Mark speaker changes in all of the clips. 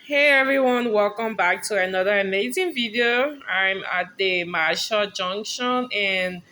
Speaker 1: Hey everyone, welcome back to another amazing video. I'm at the Marshall Junction and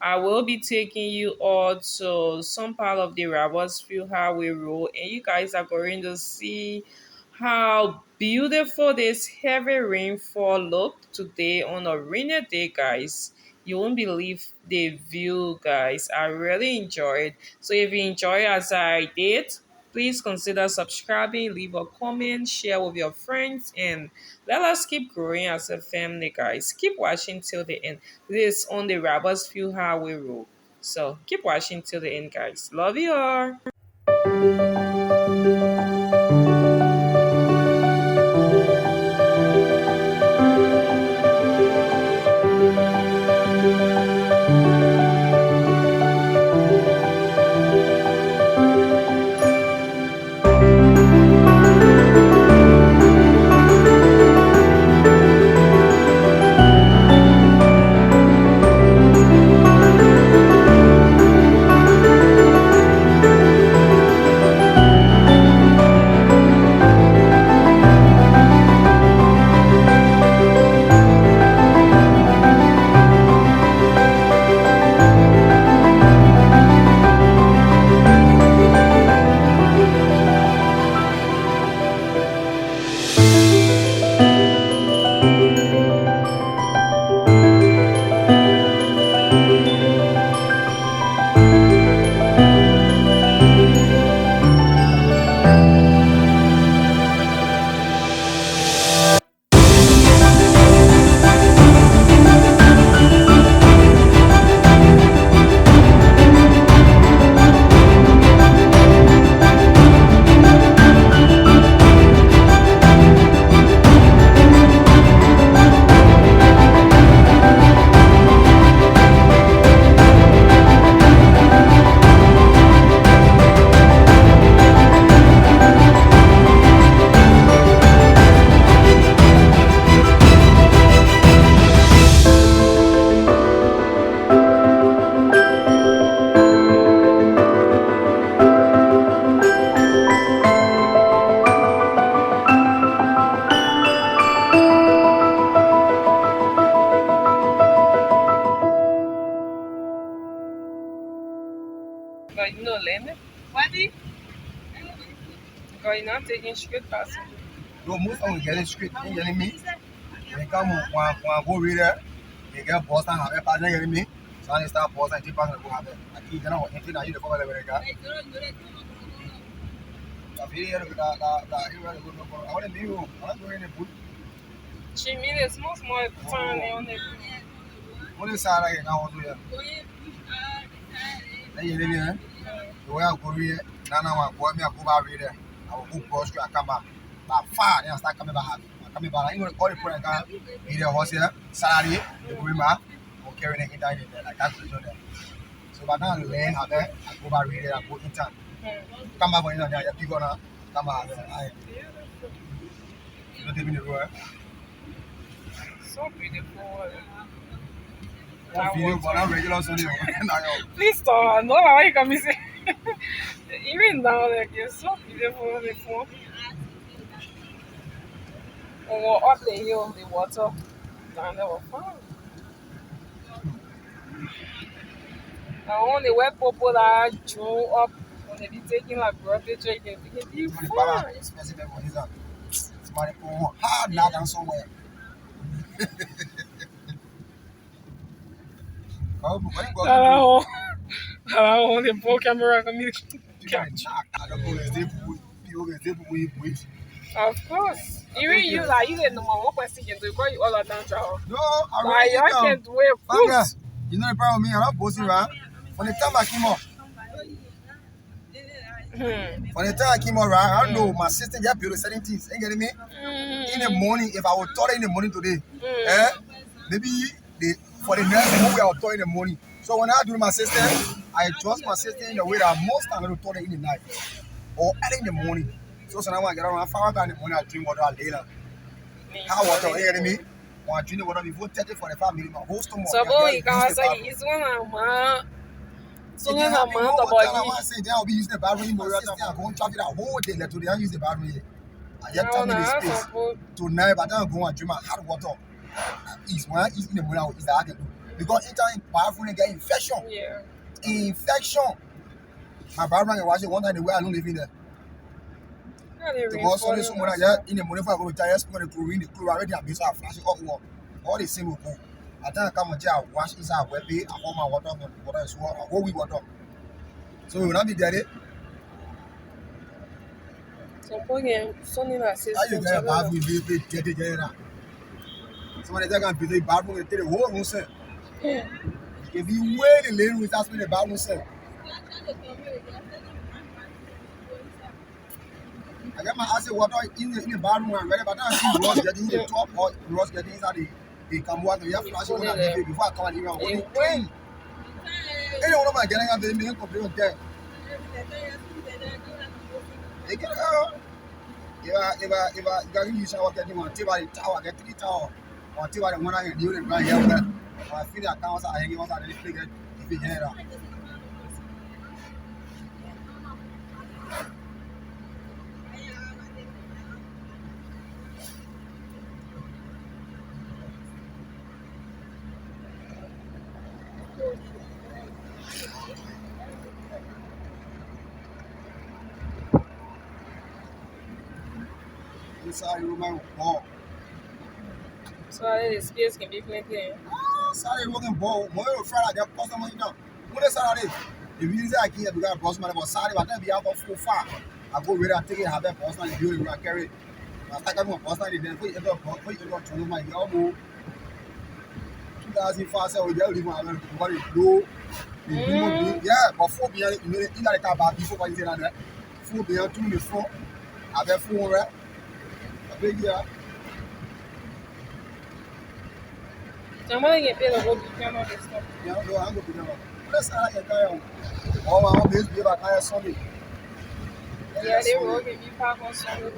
Speaker 1: I will be taking you all to some part of the Robertsville Highway Road, and you guys are going to see how beautiful this heavy rainfall look today on a rainy day, guys. You won't believe the view, guys. I really enjoyed. So if you enjoy as I did, please consider subscribing, leave a comment, share with your friends, and let us keep growing as a family, guys. Keep watching till the end. This is on the Robertsville Highway Road. So keep watching till the end, guys. Love you all. But you know, Lenny, because you're not taking straight passing.
Speaker 2: No, most of them get it straight. You getting me? They come on one go read there. They get boss and have a partner getting me. So I start boss and keep on go have it. I keep you know anything that you the cover level guy. I feel here that you really good no. I want to be you. I want to go in the boot.
Speaker 1: She made a small turn on the
Speaker 2: What is that again? I want to hear. Then you live here. The way I go here. Now I go me I go back there. I will go cross and come back. But far then I start coming back. Coming back. You know all the point I can. Be the horse here. Salary. The go back. I'm carrying it in there. Like that to there. So but now I learn how there. I go back there. I go in town. Come back when you know there. You gonna come back. You don't take me the road.
Speaker 1: so beautiful.
Speaker 2: Video for that regular Sunday.
Speaker 1: Please stop. No, why you come say? Even now, like you're so beautiful on the phone. When we're up the hill, the water down there was fun. And when they were popular, drew up when they be taking like broad picture, it can be fun.
Speaker 2: Expensive one is that. Somebody go hard now than somewhere. Oh, when you go
Speaker 1: Hello, the full camera coming.
Speaker 2: I don't know if people get wait.
Speaker 1: Of course. Even you, like, you didn't know one person can do because you all are down travel.
Speaker 2: No, I
Speaker 1: Like,
Speaker 2: really
Speaker 1: you can't do it.
Speaker 2: Banga, you know the problem with me, I'm not posting, right? From the time I came up, from the time I came up, right, I don't know, my sister just built certain things, you getting me? In the morning, if I was taught in the morning today, maybe for the next week I was taught in the morning. So when I do my sister, I trust my sister in the way that most times I don't taught in the night or early in the morning. So now I get around 5 o'clock in the morning, I drink water later. How water, you getting me? When I drink the water before 30, 45 minutes, my whole stomach.
Speaker 1: So, boy, you can say it's one of my So then I'm not about
Speaker 2: I say then I'll be using the bathroom. My sister I go and traffic that whole day. Like today I use the bathroom here. I just tell me the space. Tonight, but then I go and drink my hot water. Is when I eat in the morning, is that I can do. Because anytime bathroom and get infection.
Speaker 1: Yeah.
Speaker 2: Infection. My bathroom can wash it one time the way I don't live in there. Because only someone in the morning for I go to tell you, the chlorine, the chlorine already have been so I flash it up water. All the same will go. I think I come and I wash inside wet pay, I hold my water, water is water, whole week water. So we will not be dirty.
Speaker 1: So again, something that says
Speaker 2: how you get a bathroom, you be dirty, somebody that can be the bathroom and take the whole room, sir. If you wait in the room, that's when the bathroom, sir. I get my acid water in the bathroom and ready, but now I see Ross getting in the top or Ross getting inside the camera. You have to flash it on the before I come and even hold it clean. Any one of my getting up, they make complaint there. They get if I got you shower getting one table the tower, get 3 tower, or table the one I can do it right here. I feel that counts I hang out and figure if you hear that. Inside room I ball.
Speaker 1: So the space can be plenty.
Speaker 2: Saturday working ball. Tomorrow Friday I get customer down. What is Saturday? If you say I can't because boss man about Saturday, but then be out for far. I go ready and take it, have a boss man do it and carry it. I start coming boss man then put it up to my elbow. 2005 say we just leave my body low. Yeah, but 4 behind you know in that car back before what you say that 4 behind 2 in the front. I bet 4 right. Big yeah.
Speaker 1: I'm going to get paid to go piano this stuff.
Speaker 2: Yeah, no, I'm going to piano. Let's like a guy on. All my home is be about higher Sunday.
Speaker 1: Yeah, they will give you park on Sunday.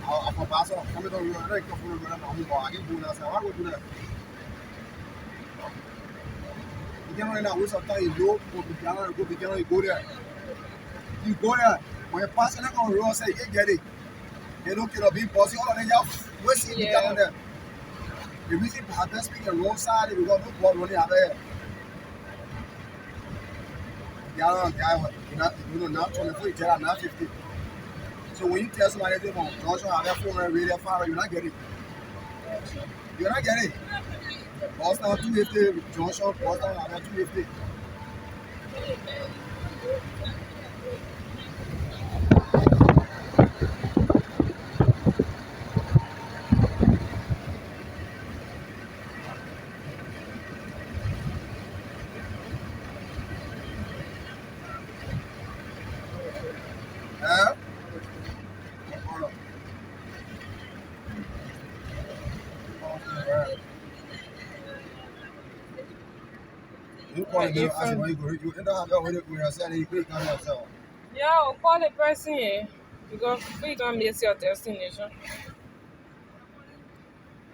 Speaker 2: I'm a pastor. I'm going to run. I'm going to run. I can do that. I will do that. You can't run out. Waste of time. You go piano, you go there. You go there. When you pass, you're not going to run. Say, you get it. They don't care about being bossy. All of them, you wait see the down there. The reason I don't speak the wrong side is because no ball running out there. You know, now 24, you tell them now 50. So when you tell somebody they want Johnson have that 400 radio fire, you're not getting it. You're not getting it. Boston 250, Johnson, Boston have that 250. You end up having yourself.
Speaker 1: Yeah, call the person here because we can miss your destination.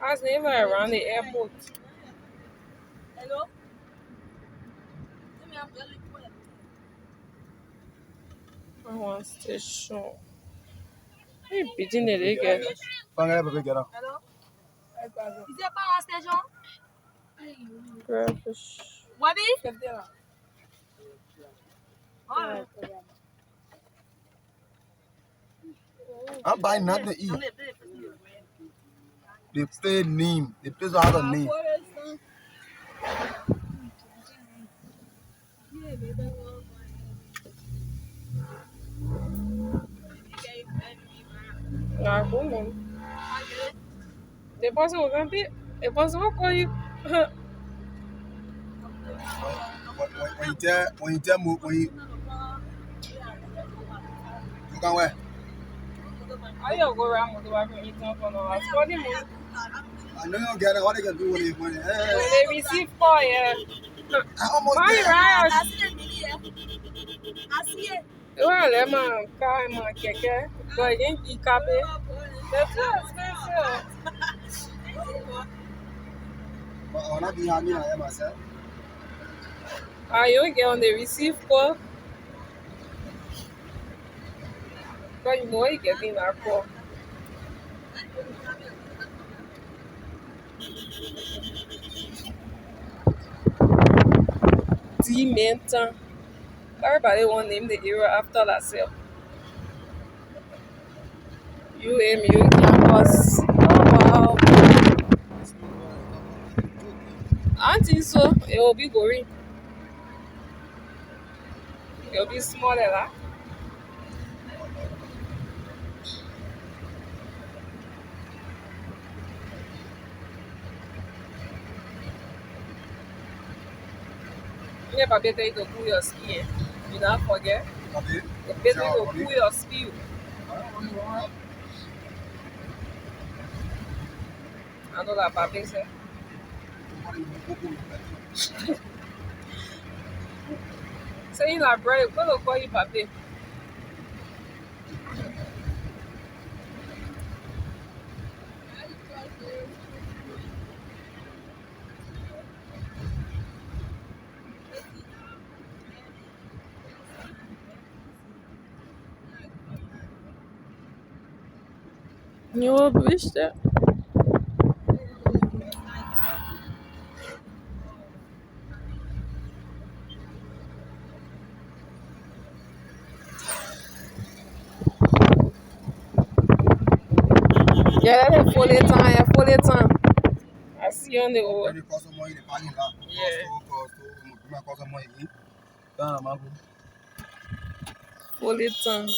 Speaker 1: I was never around the airport. Hello? I want station. Hey, pigeon it again.
Speaker 2: Hello?
Speaker 3: Is it pas la station?
Speaker 1: Graphish.
Speaker 3: Wabi?
Speaker 2: I'm buying nothing to eat. They play name. They play so have a name.
Speaker 1: Nah, come on. The person will come here. The person will call you.
Speaker 2: When you tell me, you can wear.
Speaker 1: How you go around with the wife and eat something on us? For the money.
Speaker 2: I know you get it. What they can do with it money?
Speaker 1: When they receive call, yeah.
Speaker 2: I almost
Speaker 1: Money,
Speaker 2: get
Speaker 1: right?
Speaker 3: I see it.
Speaker 1: Well, let my car, my keke. But again, you copy. That's too expensive.
Speaker 2: But I'm not being happy myself.
Speaker 1: You get on the receive call, but you know you getting that call. 10 minutes. Everybody want name the area after themselves. UMU campus. Oh wow. I think so. It will be boring. It will be smaller. Lah. Never better you to cool your skin. You don't forget. It's better you to cool your skin. I know that Papa said. Saying like brother, gonna call you Papa. You will wish that. Yeah, that's a full time. Yeah, full time. I see you on the road. Yeah, full time.